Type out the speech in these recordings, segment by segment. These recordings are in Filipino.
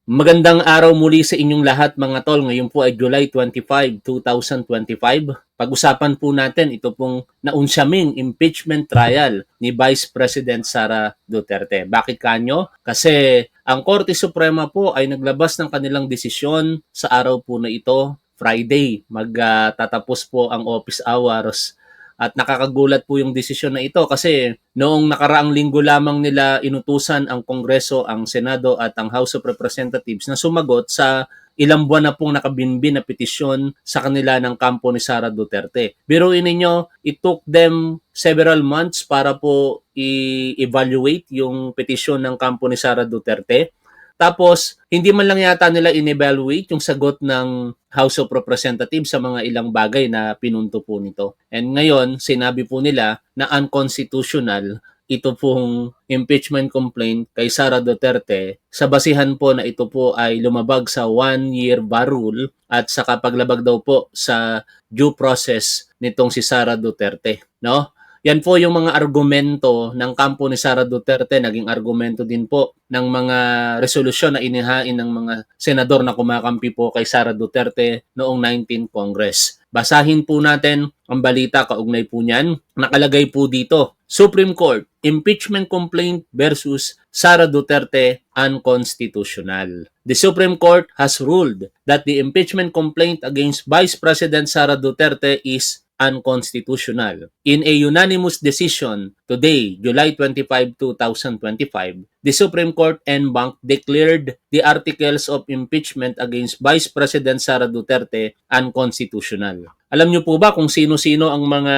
Magandang araw muli sa inyong lahat mga tol. Ngayon po ay July 25, 2025. Pag-usapan po natin ito pong naunsyaming impeachment trial ni Vice President Sara Duterte. Bakit kanyo? Kasi ang Korte Suprema po ay naglabas ng kanilang desisyon sa araw po na ito, Friday. Magtatapos po ang office hours. At nakakagulat po yung desisyon na ito kasi noong nakaraang linggo lamang nila inutusan ang Kongreso, ang Senado at ang House of Representatives na sumagot sa ilang buwan na pong nakabinbin na petisyon sa kanila ng kampo ni Sara Duterte. Biruin ninyo, it took them several months para po i-evaluate yung petisyon ng kampo ni Sara Duterte. Tapos, hindi man lang yata nila in-evaluate yung sagot ng House of Representatives sa mga ilang bagay na pinunto po nito. And ngayon, sinabi po nila na unconstitutional ito pong impeachment complaint kay Sara Duterte sa basihan po na ito po ay lumabag sa 1-year bar rule at sa paglabag daw po sa due process nitong si Sara Duterte, no? Yan po yung mga argumento ng kampo ni Sara Duterte, naging argumento din po ng mga resolusyon na inihain ng mga senador na kumakampi po kay Sara Duterte noong 19th Congress. Basahin po natin ang balita kaugnay po niyan. Nakalagay po dito, Supreme Court, impeachment complaint versus Sara Duterte unconstitutional. The Supreme Court has ruled that the impeachment complaint against Vice President Sara Duterte is unconstitutional. In a unanimous decision today, July 25, 2025, the Supreme Court en banc declared the articles of impeachment against Vice President Sara Duterte unconstitutional. Alam niyo po ba kung sino-sino ang mga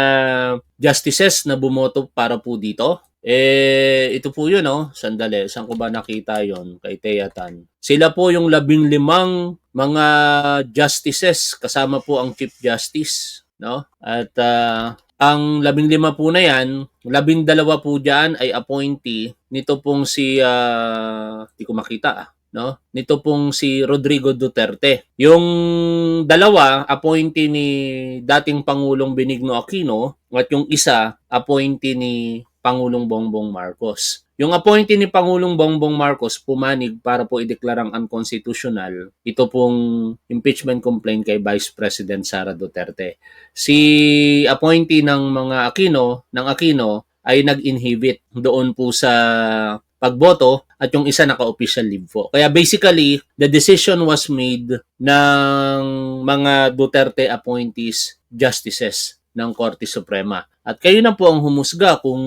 justices na bumoto para po dito? Ito po yun, no? Sandali, saan ko ba nakita yon kay Teatan? Sila po yung 15 mga justices, kasama po ang Chief Justice, no? At ang 15 po na yan, 12 po diyan ay appointee nito pong si hindi ko makita no? Nito pong si Rodrigo Duterte. Yung dalawa appointee ni dating Pangulong Benigno Aquino at yung isa appointee ni Pangulong Bongbong Marcos. Yung appointee ni Pangulong Bongbong Marcos pumanig para po ideklarang unconstitutional ito pong impeachment complaint kay Vice President Sara Duterte. Si appointee ng Aquino ay nag-inhibit doon po sa pagboto at yung isa naka-official leave po. Kaya basically, the decision was made ng mga Duterte appointees justices ng Korte Suprema. At kayo na po ang humusga kung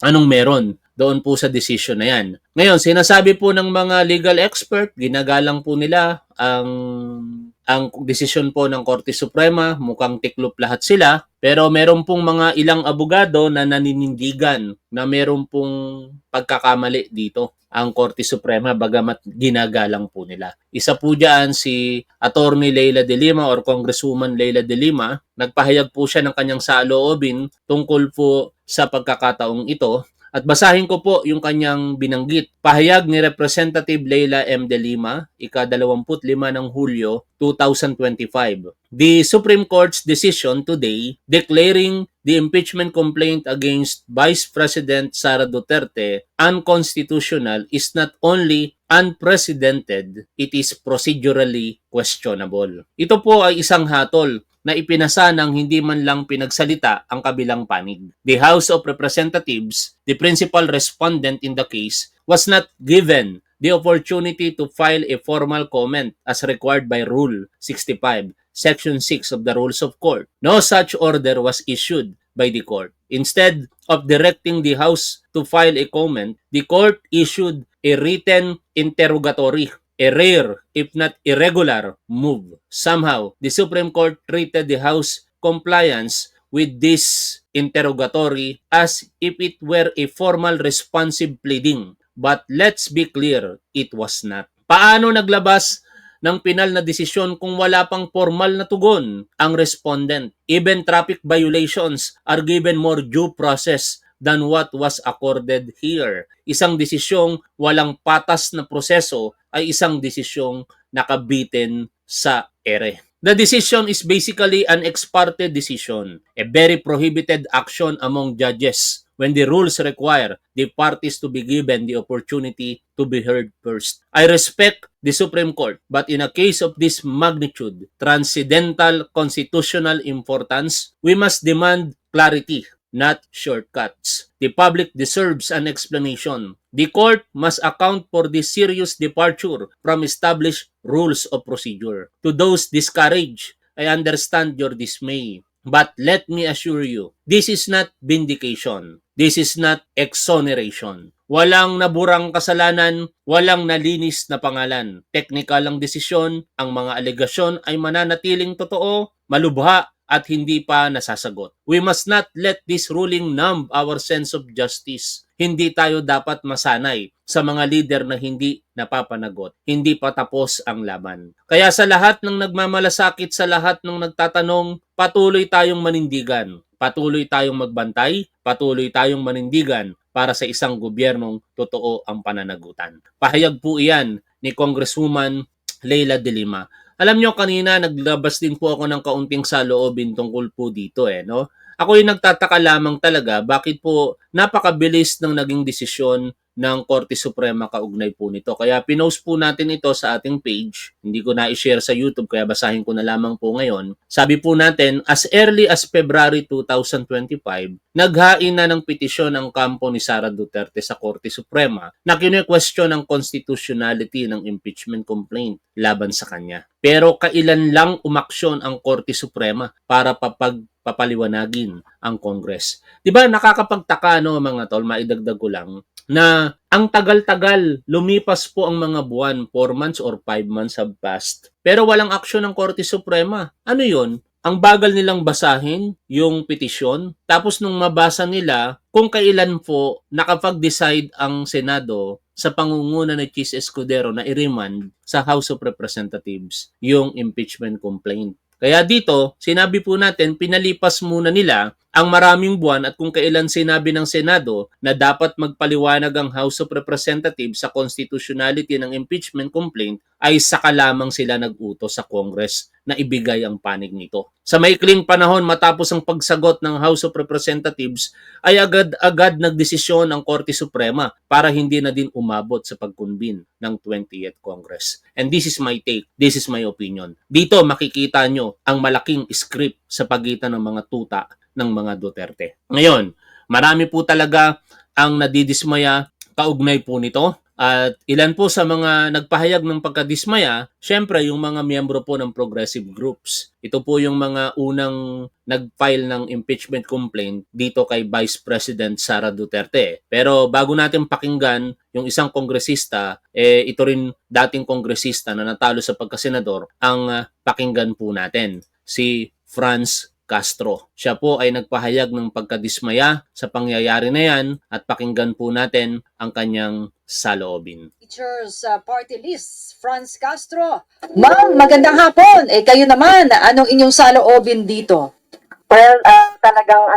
anong meron doon po sa decision na yan. Ngayon, sinasabi po ng mga legal expert, ginagalang po nila ang desisyon po ng Korte Suprema, mukhang tiklop lahat sila, pero meron pong mga ilang abogado na naninindigan na meron pong pagkakamali dito ang Korte Suprema bagamat ginagalang po nila. Isa po diyan si Attorney Leila de Lima or Congresswoman Leila de Lima. Nagpahayag po siya ng kanyang saloobin tungkol po sa pagkakataong ito. At basahin ko po yung kanyang binanggit. Pahayag ni Representative Leila M. de Lima, ika-25 ng Hulyo 2025. The Supreme Court's decision today declaring the impeachment complaint against Vice President Sara Duterte unconstitutional is not only unprecedented, it is procedurally questionable. Ito po ay isang hatol na ipinasa ng hindi man lang pinagsalita ang kabilang panig. The House of Representatives, the principal respondent in the case, was not given the opportunity to file a formal comment as required by Rule 65, Section 6 of the Rules of Court. No such order was issued by the court. Instead of directing the House to file a comment, the court issued a written interrogatory, a rare, if not irregular, move. Somehow, the Supreme Court treated the House compliance with this interrogatory as if it were a formal responsive pleading. But let's be clear, it was not. Paano naglabas ng pinal na desisyon kung wala pang formal na tugon ang respondent? Even traffic violations are given more due process than what was accorded here. Isang desisyong walang patas na proseso ay isang desisyong nakabitin sa ere. The decision is basically an ex parte decision, a very prohibited action among judges when the rules require the parties to be given the opportunity to be heard first. I respect the Supreme Court, but in a case of this magnitude, transcendental constitutional importance, we must demand clarity, not shortcuts. The public deserves an explanation. The court must account for this serious departure from established rules of procedure. To those discouraged, I understand your dismay. But let me assure you, this is not vindication. This is not exoneration. Walang naburang kasalanan, walang nalinis na pangalan. Technical ang desisyon, ang mga alegasyon ay mananatiling totoo, malubha, at hindi pa nasasagot. We must not let this ruling numb our sense of justice. Hindi tayo dapat masanay sa mga leader na hindi napapanagot. Hindi pa tapos ang laban. Kaya sa lahat ng nagmamalasakit, sa lahat ng nagtatanong, patuloy tayong manindigan. Patuloy tayong magbantay, patuloy tayong manindigan para sa isang gobyernong totoo ang pananagutan. Pahayag po iyan ni Congresswoman Leila De Lima. Alam nyo, kanina naglabas din po ako ng kaunting saloobin tungkol po dito no? Ako yung nagtataka lamang talaga bakit po napakabilis ng naging desisyon ng Korte Suprema kaugnay po nito. Kaya pinost po natin ito sa ating page. Hindi ko na i-share sa YouTube kaya basahin ko na lamang po ngayon. Sabi po natin, as early as February 2025, naghain na ng petisyon ang kampo ni Sara Duterte sa Korte Suprema na kine-question ang constitutionality ng impeachment complaint laban sa kanya. Pero kailan lang umaksyon ang Korte Suprema para papaliwanagin ang Congress. 'Di ba nakakapagtaka mga tol, maidagdag ko lang na ang tagal-tagal, lumipas po ang mga buwan, 4 months or 5 months have passed. Pero walang aksyon ng Korte Suprema. Ano 'yon? Ang bagal nilang basahin yung petisyon. Tapos nung mabasa nila, kung kailan po nakapag-decide ang Senado sa pangunguna ni Chis Escudero na i-remand sa House of Representatives yung impeachment complaint. Kaya dito, sinabi po natin, pinalipas muna nila ang maraming buwan at kung kailan sinabi ng Senado na dapat magpaliwanag ang House of Representatives sa constitutionality ng impeachment complaint ay saka lamang sila nag-utos sa Congress na ibigay ang panig nito. Sa maikling panahon matapos ang pagsagot ng House of Representatives ay agad-agad nagdesisyon ang Korte Suprema para hindi na din umabot sa pag-convene ng 20th Congress. And this is my take, this is my opinion. Dito makikita nyo ang malaking script sa pagitan ng mga tuta ng mga Duterte. Ngayon, marami po talaga ang nadidismaya kaugnay po nito. At ilan po sa mga nagpahayag ng pagkadismaya, syempre yung mga miyembro po ng progressive groups. Ito po yung mga unang nag-file ng impeachment complaint dito kay Vice President Sara Duterte. Pero bago natin pakinggan yung isang kongresista, ito rin dating kongresista na natalo sa pagkasenador, ang pakinggan po natin, si Franz Castro. Siya po ay nagpahayag ng pagkadismaya sa pangyayari na yan at pakinggan po natin ang kanyang saloobin. Teachers Party List, Franz Castro. Ma'am, magandang hapon. Kayo naman, anong inyong saloobin dito? Well, talagang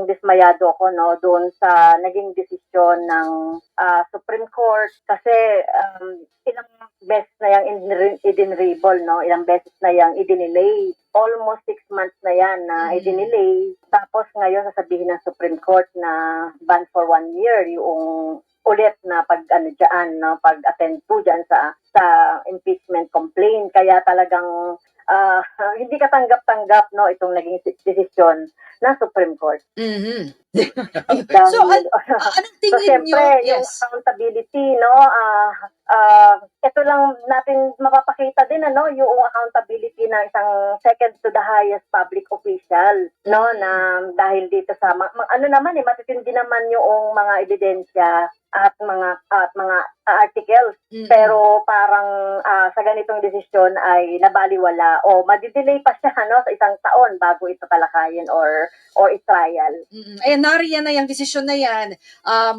dismayado ako doon sa naging desisyon ng Supreme Court kasi ilang beses na yang idinribol, ilang beses na yang idinelay. Almost 6 months na yan na idinelay. Tapos ngayon sasabihin ng Supreme Court na ban for 1 year yung ulit na pag-attend po dyan sa impeachment complaint. Kaya talagang hindi katanggap-tanggap itong naging desisyon ng Supreme Court. Mm-hmm. So, anong tingin siyempre, nyo? yung accountability, ito lang natin mapapakita din, yung accountability ng isang second to the highest public official, na dahil dito sa, matitindi naman yung mga ebidensya at mga articles. Mm-hmm. Pero parang sa ganitong desisyon ay nabaliwala o madidelay pa siya sa isang taon bago ito talakayin or i-trial. Mm-hmm. Ayan, nariyan na yung desisyon na yan.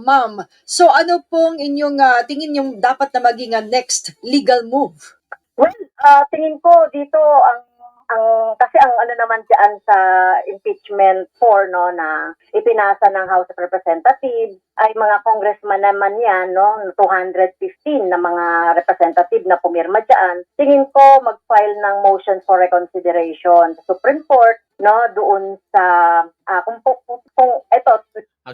Ma'am, so ano pong inyong tingin yung dapat na maging next legal move? Well, tingin ko dito kasi ang naman diyan sa impeachment 4 na ipinasa ng House of Representatives ay mga congressman naman yan 215 na mga representative na pumirma diyan. Tingin ko mag-file ng motion for reconsideration sa Supreme Court doon sa kung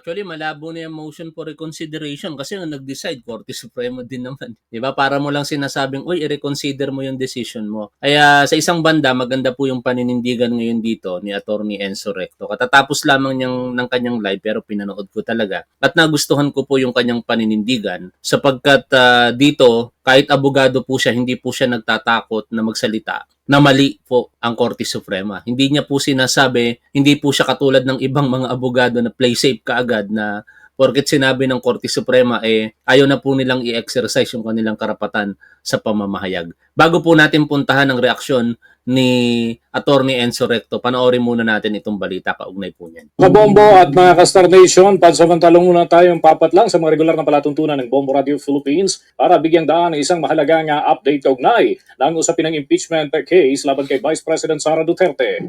Actually, malabo na yung motion for reconsideration kasi ang nag-decide, Korte Suprema din naman. Di ba? Para mo lang sinasabing, uy, i-reconsider mo yung decision mo. Kaya sa isang banda, maganda po yung paninindigan ngayon dito ni Attorney Enzo Recto. Katatapos lamang ng kanyang live pero pinanood ko talaga. At nagustuhan ko po yung kanyang paninindigan sapagkat dito, kahit abogado po siya, hindi po siya nagtatakot na magsalita na mali po ang Korte Suprema. Hindi niya po sinasabi, hindi po siya katulad ng ibang mga abogado na play safe kaagad na porket sinabi ng Korte Suprema, ayaw na po nilang i-exercise yung kanilang karapatan sa pamamahayag. Bago po natin puntahan ang reaksyon ni Attorney Enzo Recto, panoorin muna natin itong balita kaugnay po niyan. Mga Bombo at mga Ka-Star Nation, pansamantalang muna tayong papat lang sa mga regular na palatuntunan ng Bombo Radio Philippines para bigyang daan ng isang mahalagang update kaugnay ng usapin ng impeachment case laban kay Vice President Sara Duterte.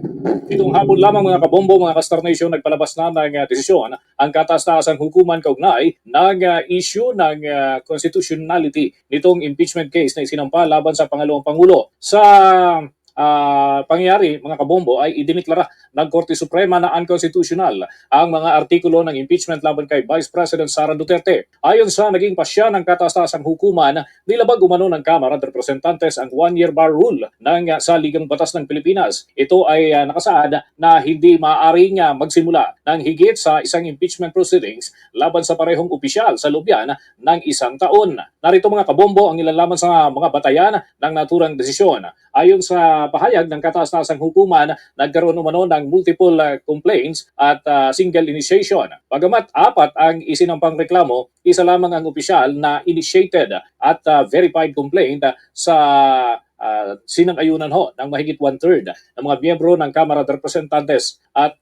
Itong hapon lamang mga kabombo, mga Ka-Star Nation, nagpalabas na ng desisyon ang kataas-taasang hukuman kaugnay ng issue ng constitutionality nitong impeachment case na isinampa laban sa pangalawang Pangulo. Sa pangyayari, mga kabombo, ay idiniklara ng Korte Suprema na unconstitutional ang mga artikulo ng impeachment laban kay Vice President Sara Duterte. Ayon sa naging pasya ng kataas-taasang hukuman, nilabag umano ng Kamara de Representantes ang one-year bar rule ng Saligang Batas ng Pilipinas. Ito ay nakasaad na hindi maaaring magsimula ng higit sa isang impeachment proceedings laban sa parehong opisyal sa loob yan ng isang taon. Narito mga kabombo ang ilan lamang sa mga batayan ng naturang desisyon. Ayon sa pahayag ng kataas-taasang hukuman, nagkaroon umano ng multiple complaints at single initiation. Bagamat apat ang isinampang reklamo, isa lamang ang opisyal na initiated at verified complaint sa sinang-ayunan ng mahigit 1/3 ng mga miyembro ng Kamara de Representantes at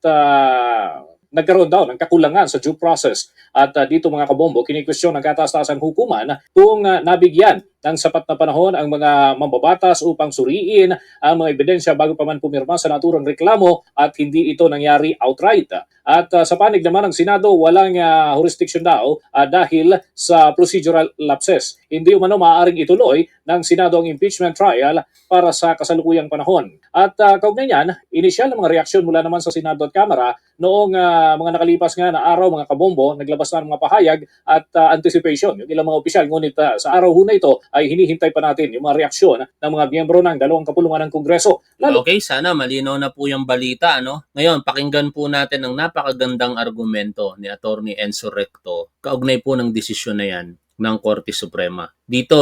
nagkaroon daw ng kakulangan sa due process. At dito mga kabombo, kinikwestiyon ng kataas-taasang hukuman kung nabigyan ng sapat na panahon ang mga mambabatas upang suriin ang mga ebidensya bago pa man pumirma sa naturang reklamo at hindi ito nangyari outright. At sa panig naman ng Senado, walang jurisdiction daw dahil sa procedural lapses. Hindi umano maaaring ituloy ng Senado ang impeachment trial para sa kasalukuyang panahon. At kaugnay niyan, inisyal na mga reaksyon mula naman sa Senado at Kamara noong mga nakalipas nga na araw, mga kabombo, naglabas na ng mga pahayag at anticipation yung ilang mga opisyal. Ngunit sa araw na ito ay hinihintay pa natin yung mga reaksyon ng mga miyembro ng dalawang kapulungan ng Kongreso. Okay, sana malinaw na po yung balita. Ngayon, pakinggan po natin ang napakagandang argumento ni Attorney Enzo Recto kaugnay po ng desisyon na yan ng Korte Suprema. Dito,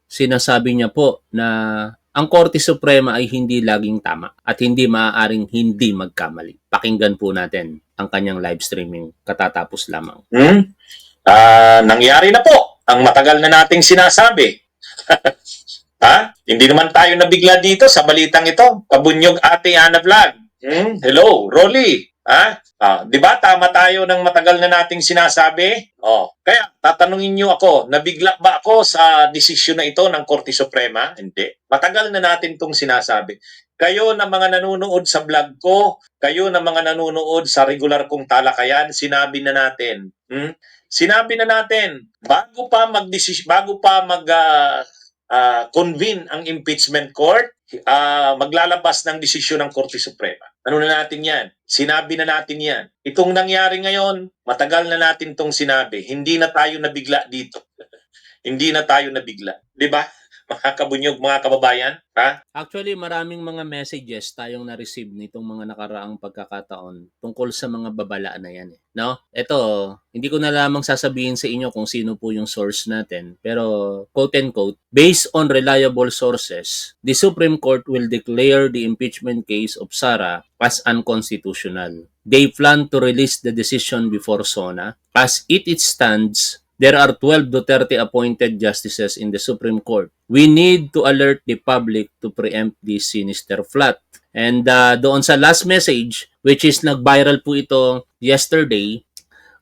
sinasabi niya po na ang Korte Suprema ay hindi laging tama at hindi maaaring hindi magkamali. Pakinggan po natin ang kanyang live streaming katatapos lamang. Nangyari na po ang matagal na nating sinasabi. Hindi naman tayo nabigla dito sa balitang ito. Kabunyog Ate Ana Vlog. Hello, Rolly. Di ba tama tayo ng matagal na nating sinasabi? Kaya tatanungin niyo ako, nabigla ba ako sa desisyon na ito ng Korte Suprema? Hindi. Matagal na natin itong sinasabi. Kayo na mga nanonood sa vlog ko, kayo na mga nanonood sa regular kong talakayan, sinabi na natin. Sinabi na natin, bago pa convene ang impeachment court, maglalabas ng desisyon ng Korte Suprema. Ano na natin yan? Sinabi na natin yan. Itong nangyari ngayon, matagal na natin itong sinabi. Hindi na tayo nabigla dito. Hindi na tayo nabigla. Di ba? Mga kabunyog, mga kababayan. Actually, maraming mga messages tayong na-receive nitong mga nakaraang pagkakataon tungkol sa mga babala na yan. No? Ito, hindi ko na lamang sasabihin sa inyo kung sino po yung source natin. Pero, quote and quote, based on reliable sources, the Supreme Court will declare the impeachment case of Sara as unconstitutional. They plan to release the decision before SONA. As it stands, there are 12 Duterte appointed justices in the Supreme Court. We need to alert the public to preempt this sinister plot. And doon sa last message, which is nag-viral po ito yesterday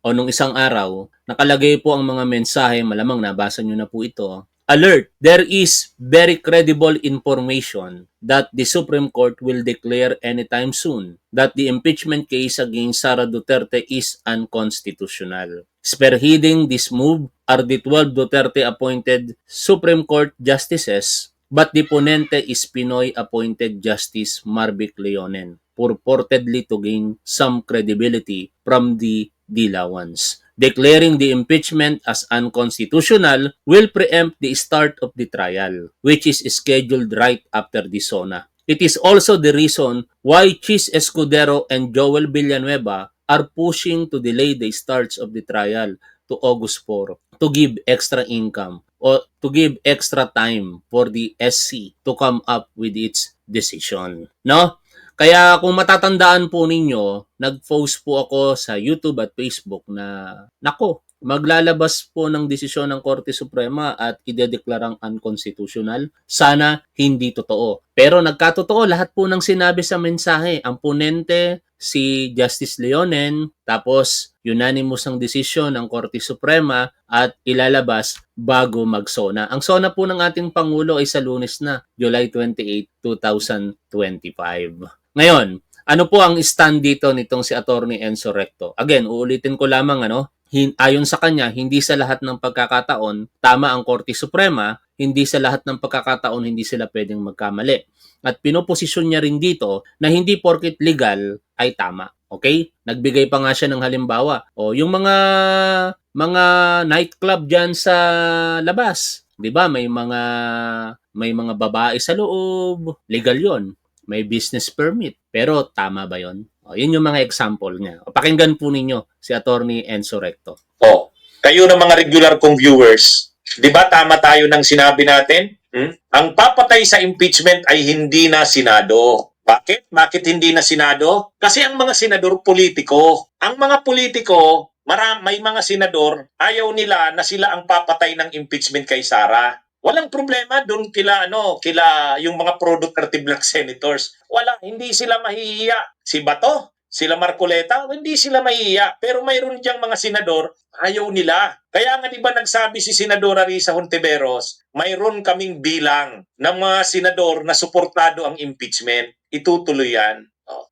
o nung isang araw, nakalagay po ang mga mensahe, malamang nabasa nyo na po ito. Alert! There is very credible information that the Supreme Court will declare anytime soon that the impeachment case against Sara Duterte is unconstitutional. Spearheading this move are the 12 Duterte-appointed Supreme Court justices, but the ponente is Pinoy-appointed Justice Marvic Leonen, purportedly to gain some credibility from the dilawans. Declaring the impeachment as unconstitutional will preempt the start of the trial, which is scheduled right after the SONA. It is also the reason why Chis Escudero and Joel Villanueva are pushing to delay the starts of the trial to August 4 to give extra income or to give extra time for the SC to come up with its decision. No? Kaya kung matatandaan po ninyo, nag-post po ako sa YouTube at Facebook na, nako, maglalabas po ng desisyon ng Korte Suprema at idedeklarang unconstitutional. Sana hindi totoo. Pero nagkatotoo lahat po ng sinabi sa mensahe. Ang ponente, si Justice Leonen, tapos unanimous ang desisyon ng Korte Suprema at ilalabas bago mag-SONA. Ang SONA po ng ating Pangulo ay sa Lunes na, July 28, 2025. Ngayon, ano po ang stand dito nitong si Attorney Enzo Recto? Again, uulitin ko lamang ayon sa kanya, hindi sa lahat ng pagkakataon tama ang Korte Suprema, hindi sa lahat ng pagkakataon hindi sila pwedeng magkamali. At pinoposisyon niya rin dito na hindi porket legal ay tama. Okay? Nagbigay pa nga siya ng halimbawa. O yung mga nightclub diyan sa labas, 'di ba? May mga babae sa loob, legal 'yon. May business permit. Pero tama ba 'yon? O, yun yung mga example niya. O, pakinggan po ninyo si Attorney Enzo Recto. Oh, kayo ng mga regular kong viewers, di ba tama tayo ng sinabi natin? Ang papatay sa impeachment ay hindi na Senado. Bakit? Bakit hindi na Senado? Kasi ang mga senador politiko. Ang mga politiko, may mga senador, ayaw nila na sila ang papatay ng impeachment kay Sara. Walang problema doon kila yung mga productive black senators. Wala, hindi sila mahihiya. Si Bato, sila Marcoleta, hindi sila mahihiya. Pero mayroon diyang mga senador, ayaw nila. Kaya nga di ba nagsabi si Senadora Risa Hontiveros, mayroon kaming bilang ng mga senador na suportado ang impeachment. Itutuloy yan.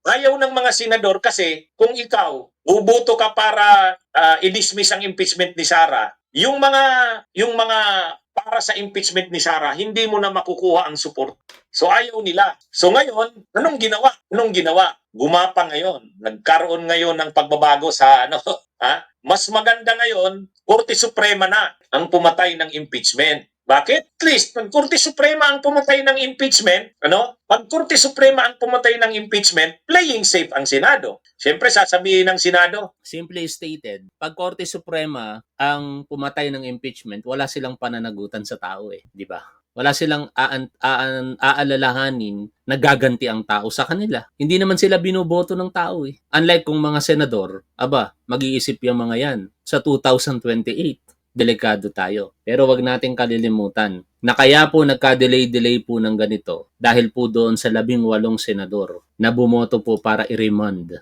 Ayaw ng mga senador kasi kung ikaw, buboto ka para i-dismiss ang impeachment ni Sara, yung mga para sa impeachment ni Sara, hindi mo na makukuha ang support. So ayaw nila. So ngayon, anong ginawa? Gumapa ngayon. Nagkaroon ngayon ng pagbabago sa Mas maganda ngayon, Korte Suprema na ang pumatay ng impeachment. Bakit? At least, pag Korte Suprema ang pumatay ng impeachment, Pag Korte Suprema ang pumatay ng impeachment, playing safe ang Senado. Siyempre, sasabihin ng Senado, Simply stated, pag Korte Suprema ang pumatay ng impeachment, wala silang pananagutan sa tao di ba? Wala silang aalalahanin na gaganti ang tao sa kanila. Hindi naman sila binoboto ng tao Unlike kung mga senador, mag-iisip yung mga yan sa 2028. Delikado tayo. Pero wag nating kalilimutan na kaya po nagka-delay po ng ganito dahil po doon sa 18 senador na bumoto po para i-remand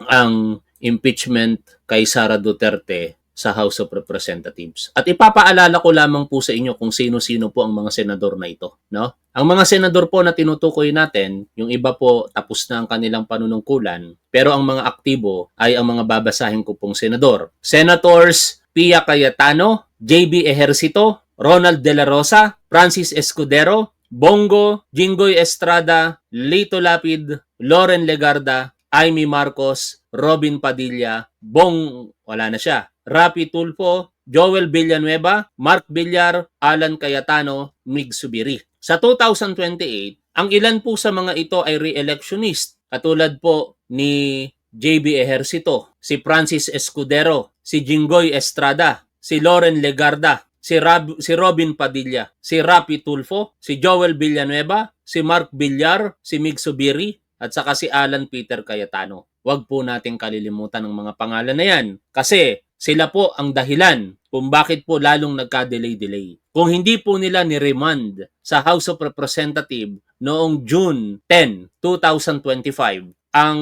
ang impeachment kay Sara Duterte sa House of Representatives. At ipapaalala ko lamang po sa inyo kung sino-sino po ang mga senador na ito. Ang mga senador po na tinutukoy natin, yung iba po tapos na ang kanilang panunungkulan, pero ang mga aktibo ay ang mga babasahin ko pong senador. Senators Pia Cayetano, JB Ejercito, Ronald De La Rosa, Francis Escudero, Bongo, Jinggoy Estrada, Lito Lapid, Loren Legarda, Amy Marcos, Robin Padilla, wala na siya, Rapi Tulfo, Joel Villanueva, Mark Villar, Alan Cayetano, Mig Subiri. Sa 2028, ang ilan po sa mga ito ay re-electionist, katulad po ni JB Ejercito, si Francis Escudero, si Jinggoy Estrada, si Loren Legarda, si Robin Padilla, si Rapi Tulfo, si Joel Villanueva, si Mark Villar, si Mig Subiri, at saka si Alan Peter Cayetano. Huwag po nating kalilimutan ang mga pangalan na yan kasi sila po ang dahilan kung bakit po lalong nagka-delay. Kung hindi po nila ni-remand sa House of Representatives noong June 10, 2025, ang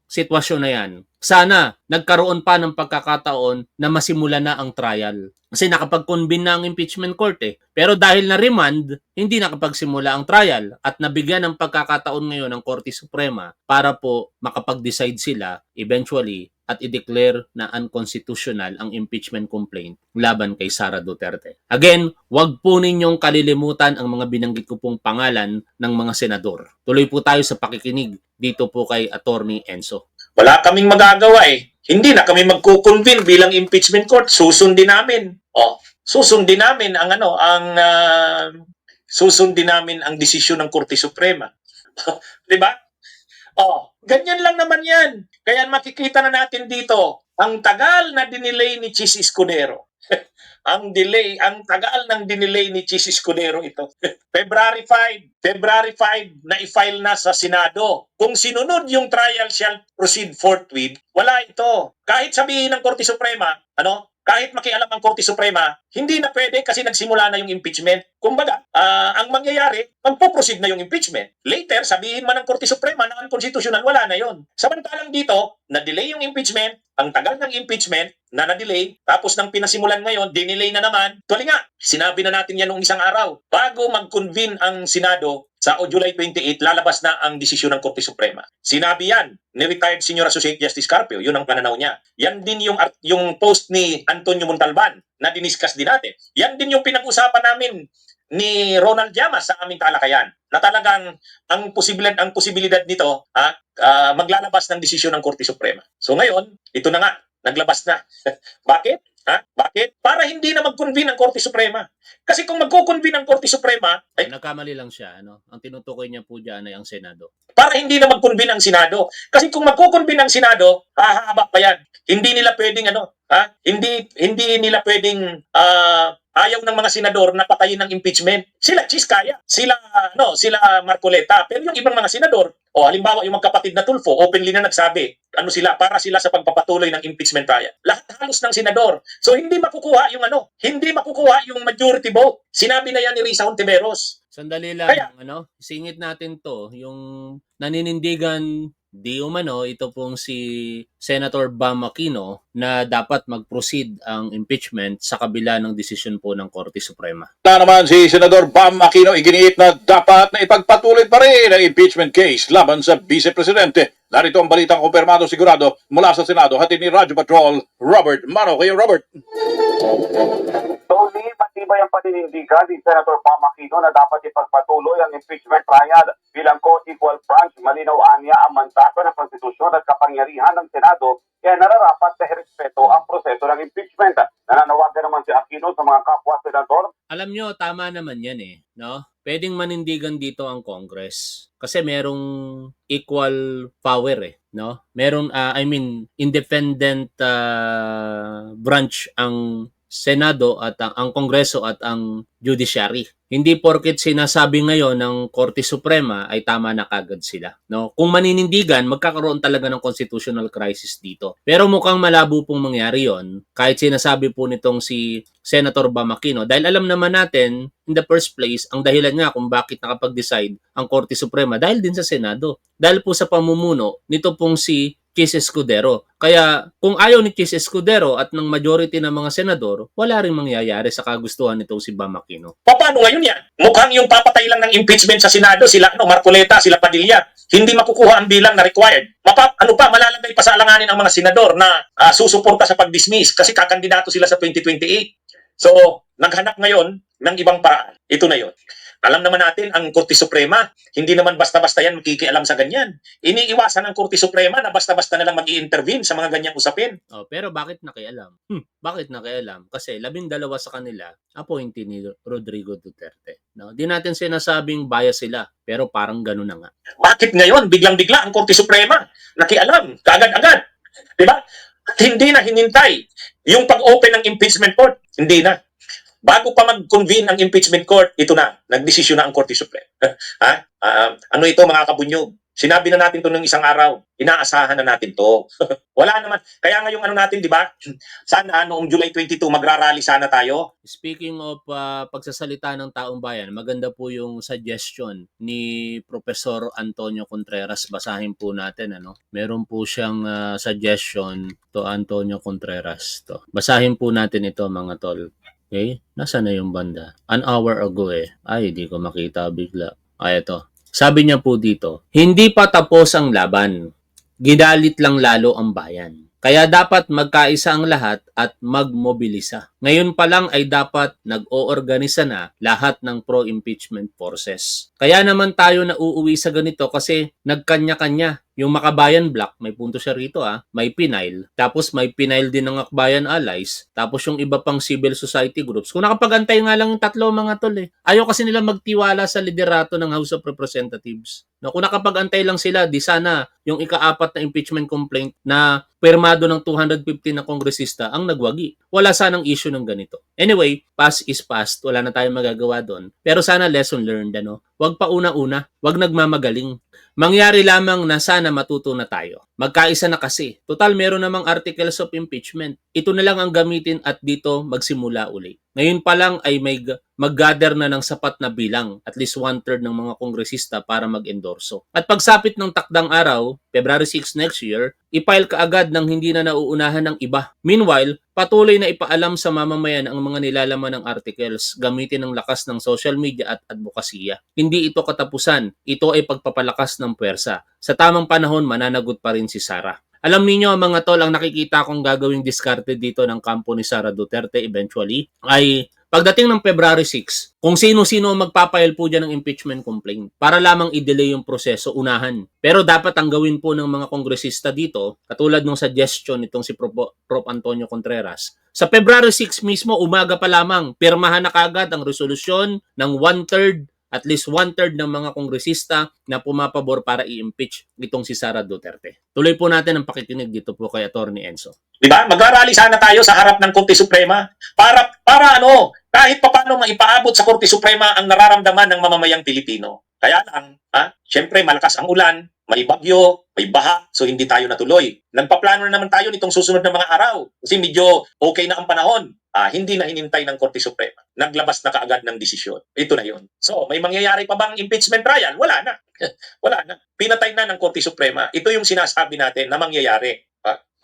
sitwasyon na yan, sana nagkaroon pa ng pagkakataon na masimula na ang trial. Kasi nakapag-convene na ang impeachment court Pero dahil na-remand, hindi nakapagsimula ang trial at nabigyan ng pagkakataon ngayon ng Korte Suprema para po makapag-decide sila eventually at i-declare na unconstitutional ang impeachment complaint laban kay Sara Duterte. Again, wag po ninyong kalilimutan ang mga binanggit ko pong pangalan ng mga senador. Tuloy po tayo sa pakikinig dito po kay Attorney Enzo. wala kaming magagawa Hindi na kami magko-convene bilang impeachment court. Susundin namin. Susundin namin susundin namin ang desisyon ng Korte Suprema. 'Di ba? Ganyan lang naman 'yan. Kaya makikita na natin dito, ang tagal na dinelay ni Chis Escudero. ang tagal ng dinelay ni Chis Escudero ito. February 5 na i-file na sa Senado. Kung sinunod yung trial shall proceed forthwith, wala ito. Kahit sabihin ng Korte Suprema, kahit makialam ang Korte Suprema, hindi na pwede kasi nagsimula na yung impeachment. Kumbaga, ang mangyayari, magpo-proceed na yung impeachment. Later, sabihin man ng Korte Suprema na unconstitutional, wala na yon. Samantalang dito, na-delay yung impeachment, ang tagal ng impeachment na na-delay, tapos nang pinasimulan ngayon, dinelay na naman. Tuloy nga, sinabi na natin yan nung isang araw. Bago mag-convene ang Senado, sa July 28, lalabas na ang desisyon ng Korte Suprema. Sinabi yan ni retired Senior Associate Justice Carpio, yun ang pananaw niya. Yan din yung post ni Antonio Montalban na diniscuss din natin. Yan din yung pinag-usapan namin ni Ronald Llamas sa aming talakayan na talagang ang posibilidad nito maglalabas ng desisyon ng Korte Suprema. So ngayon, ito na nga, naglabas na. Bakit? Bakit? Para hindi na mag-convene ang Korte Suprema. Kasi kung magko-convene ang Korte Suprema, Nagkamali lang siya, Ang tinutukoy niya po diyan ay ang Senado. para hindi na mag-convene ang Senado. Kasi kung magko-convene ang Senado, hahaba pa yan. Hindi nila pwedeng hindi nila pwedeng ayaw ng mga senador na patayin ng impeachment. Sila Chis kaya. Sila Marcoleta. Pero yung ibang mga senador, halimbawa yung magkapatid na Tulfo, openly na nagsabi, para sila sa pagpapatuloy ng impeachment trial. Lahat halos ng senador. So hindi makukuha yung majority vote. Sinabi na yan ni Risa Hontiveros. Sandali lang, Kaya- singit natin to, yung naninindigan di umano, ito pong si Senator Bam Aquino na dapat mag-proceed ang impeachment sa kabila ng desisyon po ng Korte Suprema. Na naman si Senador Bam Aquino iginiit na dapat na ipagpatuloy pa rin ang impeachment case laban sa Vice Presidente. Narito ang balitang kumpirmado sigurado mula sa Senado, hatid ni Radyo Patrol Robert Mano. Kayo Robert. Tony, matibay ang paninindigan ni Senator Bam Aquino na dapat ipagpatuloy ang impeachment trial bilang co-equal branch. Malinaw niya ang mandato ng konstitusyon at kapangyarihan ng Senado kaya nararapat na irespeto ang proseso ng impeachment. Nananawagan naman si Aquino sa mga kapwa senador. Alam nyo, tama naman yan Pwedeng manindigan dito ang Congress kasi merong equal power Merong independent branch ang Senado at ang Kongreso at ang Judiciary. Hindi porket sinasabi ngayon ng Korte Suprema ay tama na kagad sila. Kung maninindigan, magkakaroon talaga ng constitutional crisis dito. Pero mukhang malabo pong mangyari yon kahit sinasabi po nitong si Senator Bam Aquino. Dahil alam naman natin, in the first place, ang dahilan nga kung bakit nakapag-decide ang Korte Suprema dahil din sa Senado. Dahil po sa pamumuno nito pong si Chis Escudero. Kaya kung ayaw ni Chis Escudero at ng majority ng mga senador, wala rin mangyayari sa kagustuhan nitong si Bam Aquino. Paano ngayon yan? Mukhang yung papatay lang ng impeachment sa Senado, sila Marcoleta, sila Padilla, hindi makukuha ang bilang na required. Malalagay pa sa alanganin ang mga senador na susuporta sa pag-dismiss kasi kakandidato sila sa 2028. So, naghanap ngayon ng ibang paraan. Ito na yon. Alam naman natin, ang Korte Suprema, hindi naman basta-basta yan makikialam sa ganyan. Iniiwasan ng Korte Suprema na basta-basta na lang mag-i-intervene sa mga ganyang usapin. Pero bakit nakialam? Bakit nakialam? Kasi 12 sa kanila, appointee ni Rodrigo Duterte. Di natin sinasabing bias sila, pero parang gano'n na nga. Bakit ngayon, biglang-bigla ang Korte Suprema, nakialam, kaagad-agad? Diba? At hindi na hinintay yung pag-open ng impeachment court. Hindi na. Bago pa mag-convene ang impeachment court, ito na, nagdesisyon na ang Korte Suprema. Ano ito mga kabunyog? Sinabi na natin ito nung isang araw. Inaasahan na natin to. Wala naman. Kaya ngayong natin, di ba? Sana noong July 22, magrarally sana tayo. Speaking of pagsasalita ng taong bayan, maganda po yung suggestion ni Professor Antonio Contreras. Basahin po natin. Meron po siyang suggestion to Antonio Contreras. Basahin po natin ito mga tol. Okay? Nasaan na yung banda? An hour ago Ay, di ko makita bigla. Ito. Sabi niya po dito, hindi pa tapos ang laban. Gidalit lang lalo ang bayan. Kaya dapat magkaisa ang lahat at magmobilisa. Ngayon pa lang ay dapat nag-oorganisa na lahat ng pro-impeachment forces. Kaya naman tayo nauuwi sa ganito kasi nagkanya-kanya Yung Makabayan Block, may punto siya rito may Pinail, tapos may Pinail din ng Akbayan Allies, tapos yung iba pang civil society groups. Kung nakapag-antay nga lang yung tatlo mga tol ayaw kasi nila magtiwala sa liderato ng House of Representatives. No, kung nakapag-antay lang sila, di sana yung ika-4 na impeachment complaint na pirmado ng 250 na kongresista ang nagwagi. Wala sanang issue ng ganito. Anyway, past is past. Wala na tayong magagawa doon. Pero sana lesson learned, Huwag pa una-una. Huwag nagmamagaling. Mangyari lamang na sana matuto na tayo. Magkaisa na kasi. Total, meron namang articles of impeachment. Ito na lang ang gamitin at dito magsimula uli. Ngayon pa lang ay may mag-gather na ng sapat na bilang, at least 1/3 ng mga kongresista para mag-endorso. At pagsapit ng takdang araw, February 6 next year, i-file ka agad ng hindi na nauunahan ng iba. Meanwhile, patuloy na ipaalam sa mamamayan ang mga nilalaman ng articles gamitin ng lakas ng social media at advokasya. Hindi ito katapusan, ito ay pagpapalakas ng puwersa. Sa tamang panahon, mananagot pa rin si Sara. Alam niyo mga tol, ang nakikita kong gagawing discarded dito ng kampo ni Sara Duterte eventually ay pagdating ng February 6, kung sino-sino magpapile po dyan ng impeachment complaint para lamang i-delay yung proseso, unahan. Pero dapat ang gawin po ng mga kongresista dito, katulad ng suggestion nitong si Prof. Antonio Contreras, sa February 6 mismo, umaga pa lamang, pirmahan na kagad ang resolusyon ng 1/3, at least 1/3 ng mga kongresista na pumapabor para i-impeach itong si Sara Duterte. Tuloy po natin ang pakikinig dito po kay Atty. Enzo. Di ba? Mag-arali sana tayo sa harap ng Korte Suprema para kahit papaano maipaabot sa Korte Suprema ang nararamdaman ng mamamayang Pilipino. Kaya lang, syempre malakas ang ulan, may bagyo, may baha, so hindi tayo natuloy. Nagpaplano na naman tayo nitong susunod na mga araw kasi medyo okay na ang panahon. Hindi na hinintay ng Korte Suprema. Naglabas na kaagad ng desisyon. Ito na yun. So, may mangyayari pa bang impeachment trial? Wala na. Wala na. Pinatay na ng Korte Suprema. Ito yung sinasabi natin na mangyayari.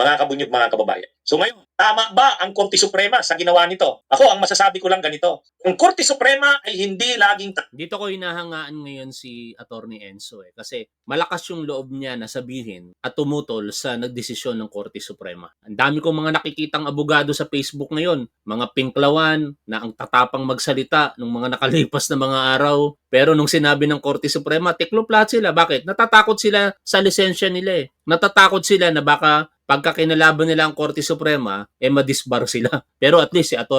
Mga kabunyog, mga kababayan. So ngayon, tama ba ang Korte Suprema sa ginawa nito? Ako, ang masasabi ko lang ganito. Ang Korte Suprema ay hindi laging Dito ko hinahangaan ngayon si Atty. Enzo kasi malakas yung loob niya na sabihin at tumutol sa nagdesisyon ng Korte Suprema. Ang dami kong mga nakikitang abogado sa Facebook ngayon, mga pinklawan na ang tatapang magsalita ng mga nakalipas na mga araw. Pero nung sinabi ng Korte Suprema, tikloplat sila. Bakit? Natatakot sila sa lisensya nila Natatakot sila na baka pagka kinalaban nila ang Korte Suprema, madisbar sila. Pero at least si Atty.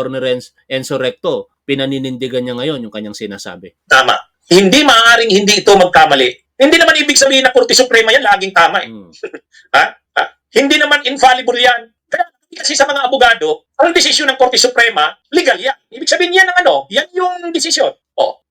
Enzo Recto, pinaninindigan niya ngayon yung kanyang sinasabi. tama. Hindi maaaring hindi ito magkamali. Hindi naman ibig sabihin na Korte Suprema yan laging tama Hindi naman infallible yan. Kaya kasi sa mga abogado, ang desisyon ng Korte Suprema, legal yan. Ibig sabihin yan yan yung desisyon.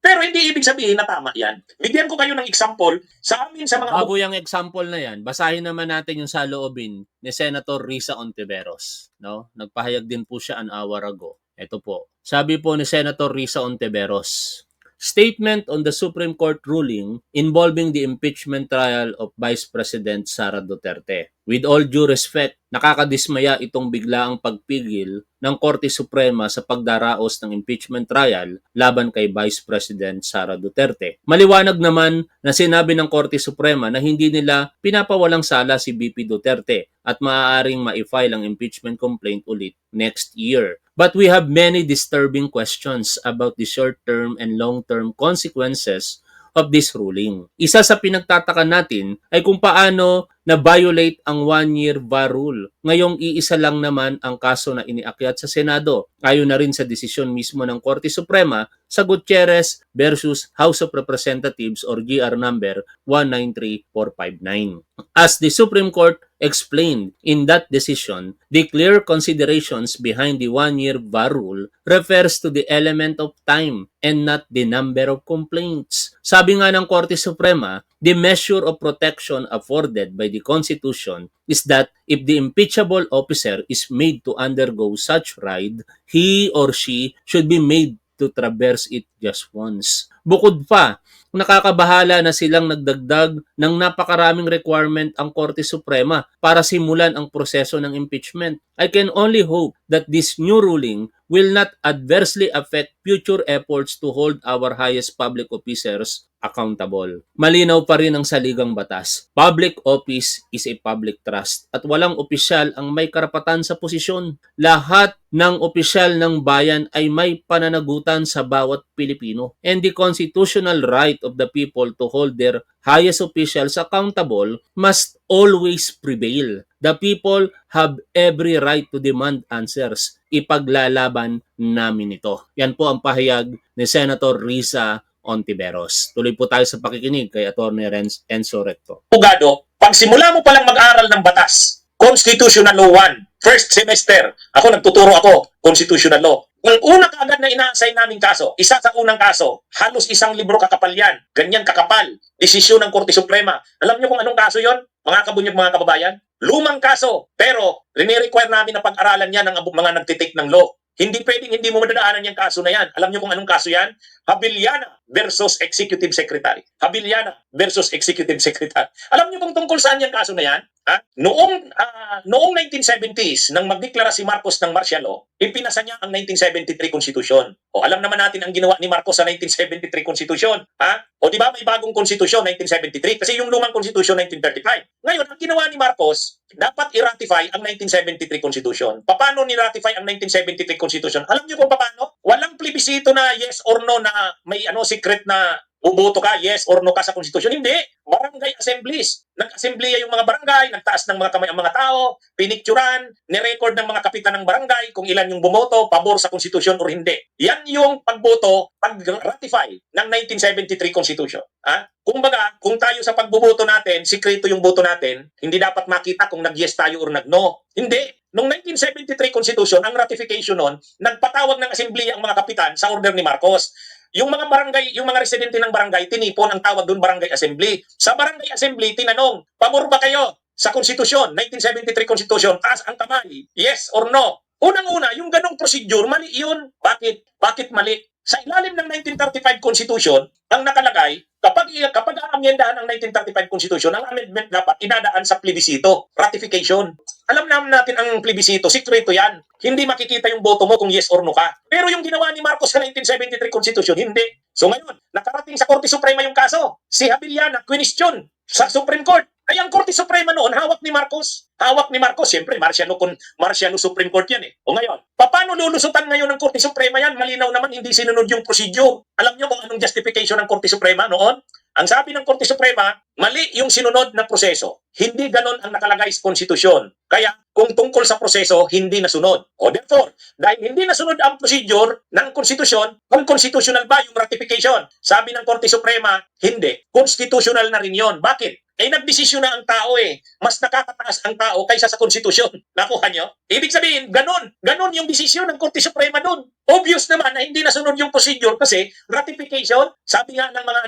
Pero hindi ibig sabihin na tama yan. Bigyan ko kayo ng example sa amin sa mga Bago yung example na yan, basahin naman natin yung saloobin ni Senator Risa Ontiveros. No? Nagpahayag din po siya an hour ago. Ito po. Sabi po ni Senator Risa Ontiveros, statement on the Supreme Court ruling involving the impeachment trial of Vice President Sara Duterte. With all due respect, nakakadismaya itong biglaang pagpigil ng Korte Suprema sa pagdaraos ng impeachment trial laban kay Vice President Sara Duterte. Maliwanag naman na sinabi ng Korte Suprema na hindi nila pinapawalang sala si VP Duterte at maaaring ma-file ang impeachment complaint ulit next year. But we have many disturbing questions about the short-term and long-term consequences of this ruling. Isa sa pinagtataka natin ay kung paano na-violate ang 1-year VAR rule. Ngayong iisa lang naman ang kaso na iniakyat sa Senado. Ayon na rin sa desisyon mismo ng Korte Suprema sa Gutierrez versus House of Representatives or GR number 193459. As the Supreme Court explained in that decision, the clear considerations behind the 1-year VAR rule refers to the element of time and not the number of complaints. Sabi nga ng Korte Suprema, the measure of protection afforded by the Constitution is that if the impeachable officer is made to undergo such ride, he or she should be made to traverse it just once. Bukod pa, nakakabahala na silang nagdagdag ng napakaraming requirement ang Korte Suprema para simulan ang proseso ng impeachment. I can only hope that this new ruling will not adversely affect future efforts to hold our highest public officers accountable. Malinaw pa rin ang saligang batas. Public office is a public trust at walang opisyal ang may karapatan sa posisyon. Lahat ng opisyal ng bayan ay may pananagutan sa bawat Pilipino. Pilipino. And the constitutional right of the people to hold their highest officials accountable must always prevail. The people have every right to demand answers. Ipaglalaban namin ito. Yan po ang pahayag ni Senator Risa Ontiveros. Tuloy po tayo sa pakikinig kay Atty. Enzo Recto. Abogado, pag simula mo palang mag-aral ng batas, Constitutional Law 1, first semester, ako nagtuturo ako, Constitutional Law. Ang una kaagad na ina-assign naming kaso, isa sa unang kaso, halos 1 libro kakapal yan, ganyan kakapal, desisyon ng Korte Suprema. Alam niyo kung anong kaso yon, mga kabunyog, mga kababayan? Lumang kaso, pero rini-require namin na pag-aralan yan ng mga nagtitik ng law. Hindi pwedeng hindi mo madadaanan yung kaso na yan. Alam niyo kung anong kaso yan? Habiliana versus Executive Secretary. Habiliana versus Executive Secretary. Alam niyo kung tungkol saan yung kaso na yan? Ha? Noong 1970s, nang magdeklara si Marcos ng martial law, ipinasa niya ang 1973 Constitution. O alam naman natin ang ginawa ni Marcos sa 1973 Constitution. Ha? O di ba may bagong Constitution 1973? Kasi yung lumang Constitution 1935. Ngayon, ang ginawa ni Marcos, dapat i-ratify ang 1973 Constitution. Paano ni-ratify ang 1973 Constitution? Alam niyo kung paano? Walang plebisito na yes or no na may secret na buboto ka, yes or no ka sa Constitution. Hindi. Barangay assemblies. Nag-assembleya yung mga barangay, nagtaas ng mga kamay ang mga tao, pinicturan, nirecord ng mga kapitan ng barangay kung ilan yung bumoto, pabor sa Constitution or hindi. Yan yung pagboto, pag-ratify ng 1973 Constitution. Ha? Kumbaga, kung tayo sa pagboboto natin, sikreto yung boto natin, hindi dapat makita kung nag-yes tayo or nag-no. Hindi. Noong 1973 Constitution, ang ratification nun, nagpatawag ng assembleya ang mga kapitan sa order ni Marcos. Yung mga barangay, yung mga residente ng barangay, tinipon ang tawag doon barangay assembly. Sa barangay assembly, tinanong, pabor ba kayo sa Constitution, 1973 Constitution, taas ang kamay, yes or no? Unang-una, yung ganong procedure, mali yun. Bakit mali? Sa ilalim ng 1935 Constitution, ang nakalagay, kapag aamyendahan ang 1935 Constitution, ang amendment dapat idadaan sa plebisito, ratification. Alam naman natin ang plebisito, sikreto yan. Hindi makikita yung boto mo kung yes or no ka. Pero yung ginawa ni Marcos sa 1973 Constitution, hindi. So ngayon, nakarating sa Korte Suprema yung kaso. Si Habiliana, question sa Supreme Court. Ay, ang Korte Suprema noon, hawak ni Marcos. Hawak ni Marcos, siyempre, Marciano Supreme Court yan eh. O ngayon, paano lulusutan ngayon ng Korte Suprema yan? Malinaw naman, hindi sinunod yung procedure. Alam nyo kung anong justification ng Korte Suprema noon? Ang sabi ng Korte Suprema, mali yung sinunod na proseso. Hindi ganon ang nakalagay sa konstitusyon. Kaya, kung tungkol sa proseso, hindi nasunod. O therefore, dahil hindi nasunod ang procedure ng konstitusyon, unconstitutional ba yung ratification? Sabi ng Korte Suprema, hindi. Constitutional na rin yon. Bakit? Nagdesisyon na ang tao eh. Mas nakakataas ang tao kaysa sa konstitusyon. Nakuha nyo? Ibig sabihin, ganon. Ganon yung desisyon ng Korte Suprema doon. Obvious naman na hindi nasunod yung procedure kasi ratification, sabi nga ng mga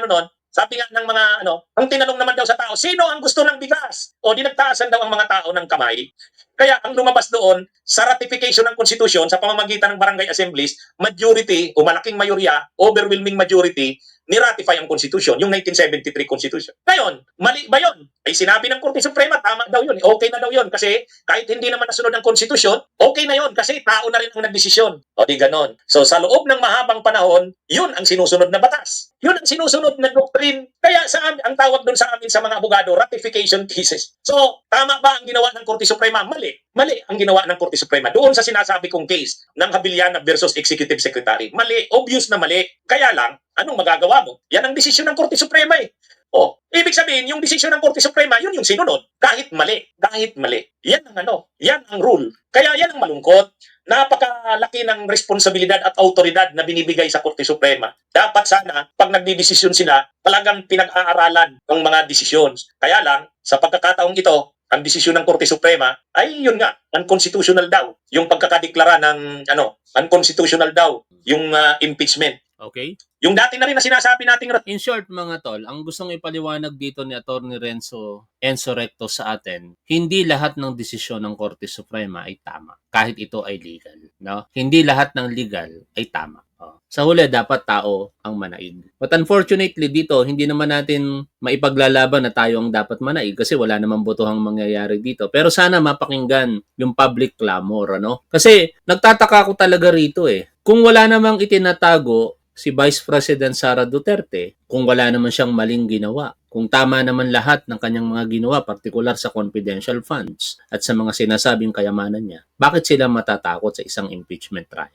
ang tinanong naman daw sa tao, sino ang gusto ng bigas? O di nagtaasan daw ang mga tao ng kamay. Kaya ang lumabas doon sa ratification ng konstitusyon sa pamamagitan ng barangay assemblies, majority o malaking mayorya, overwhelming majority, ni-ratify ang konstitusyon, yung 1973 Constitution. Ngayon, mali ba yun? Ay sinabi ng Korte Suprema, tama daw yun. Okay na daw yun kasi kahit hindi naman nasunod ang konstitusyon, okay na yun kasi tao na rin ang nagdesisyon. O di ganon. So sa loob ng mahabang panahon, yun ang sinusunod na batas. Yun ang sinusunod na doctrine. Kaya ang tawag doon sa amin sa mga abogado, ratification cases. So, tama ba ang ginawa ng Korte Suprema? Mali. Mali ang ginawa ng Korte Suprema. Doon sa sinasabi kong case ng Habiliana versus Executive Secretary. Mali. Obvious na mali. Kaya lang, anong magagawa mo? Yan ang desisyon ng Korte Suprema eh. Ibig sabihin, yung desisyon ng Korte Suprema, yun yung sinunod. Kahit mali. Kahit mali. Yan ang rule. Kaya yan ang malungkot. Napakalaki ng responsibilidad at autoridad na binibigay sa Korte Suprema. Dapat sana, pag nagdidesisyon sila, talagang pinag-aaralan ng mga desisyon. Kaya lang, sa pagkakataong ito, ang desisyon ng Korte Suprema ay yun nga, unconstitutional daw. Yung pagkakadeklara ng unconstitutional daw, yung impeachment. Okay? Yung dati na rin na sinasabi nating In short mga tol, ang gustong ipaliwanag dito ni Atty. Enzo Recto sa atin, hindi lahat ng desisyon ng Korte Suprema ay tama, kahit ito ay legal. No? Hindi lahat ng legal ay tama. Sa huli, dapat tao ang manaig. But unfortunately dito, hindi naman natin maipaglalaban na tayo ang dapat manaig kasi wala namang botohang mangyayari dito. Pero sana mapakinggan yung public clamor. Kasi nagtataka ko talaga rito eh. Kung wala namang itinatago si Vice President Sara Duterte, kung wala naman siyang maling ginawa, kung tama naman lahat ng kanyang mga ginawa, partikular sa confidential funds at sa mga sinasabing kayamanan niya, bakit sila matatakot sa isang impeachment trial?